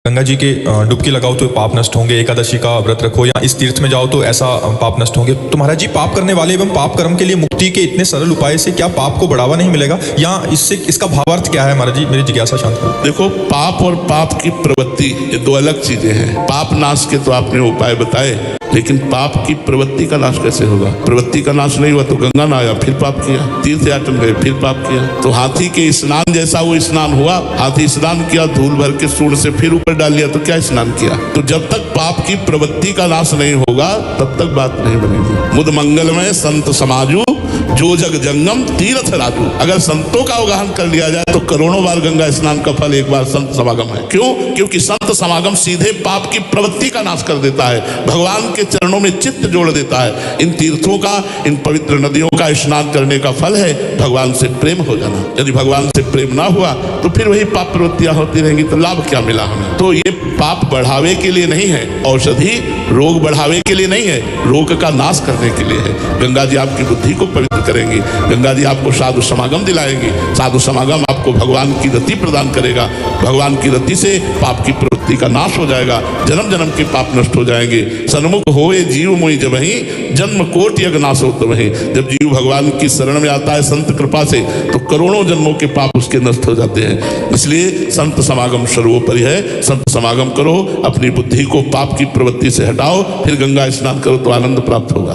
गंगा जी के डुबकी लगाओ तो पाप नष्ट होंगे, एकादशी का व्रत रखो या इस तीर्थ में जाओ तो ऐसा पाप नष्ट होंगे। तो महाराज जी, पाप करने वाले एवं पाप कर्म के लिए मुक्ति के इतने सरल उपाय से क्या पाप को बढ़ावा नहीं मिलेगा, या इससे इसका भावार्थ क्या है महाराज जी? मेरी जिज्ञासा शांत करो। देखो, पाप और पाप की प्रवृत्ति ये दो अलग चीजें हैं। पाप नाश के तो आपने उपाय बताए, लेकिन पाप की प्रवृत्ति का नाश कैसे होगा? प्रवृत्ति का नाश नहीं हुआ तो गंगा नहाया फिर पाप किया, तीर्थ यात्रा गए फिर पाप किया। तो हाथी के स्नान जैसा वो स्नान हुआ। हाथी स्नान किया, धूल भर के सूंड से फिर ऊपर डाल लिया, तो क्या स्नान किया? तो जब तक पाप की प्रवृत्ति का नाश नहीं होगा तब तक बात नहीं बनेगी। मुद मंगलमय संत समाजू, जो जग जंगम तीर्थ राजू। अगर संतों का अवगाहन कर लिया जाए तो करोड़ों बार गंगा स्नान का फल एक बार संत समागम है। क्यों? क्योंकि संत समागम सीधे पाप की प्रवृत्ति का नाश कर देता है, भगवान के चरणों में चित्त जोड़ देता है। इन तीर्थों का, इन पवित्र नदियों का स्नान करने का फल है भगवान से प्रेम हो जाना। यदि भगवान से प्रेम ना हुआ तो फिर वही पाप प्रवृत्तियां होती रहेंगी, तो लाभ क्या मिला हमें? तो ये पाप बढ़ावे के लिए नहीं है, औषधि रोग बढ़ावे के लिए नहीं है, रोग का नाश करने के लिए है। गंगा जी आपकी बुद्धि को पवित्र करेंगी, गंगा जी आपको साधु समागम दिलाएंगी, साधु समागम आपको भगवान की रति प्रदान करेगा। भगवान की रति से पाप की प्रवृत्ति का नाश हो जाएगा, जन्म जन्म के पाप नष्ट हो जाएंगे। सन्मुख होए जीव मोहि जब ही, जन्म कोटि यज्ञ नाश हो तब ही। जब जीव भगवान की शरण में आता है संत कृपा से, तो करोड़ों जन्मों के पाप उसके नष्ट हो जाते हैं। इसलिए संत समागम सर्वोपरि है। संत समागम करो, अपनी बुद्धि को पाप की प्रवृत्ति से हटाओ, फिर गंगा स्नान करो तो आनंद प्राप्त होगा।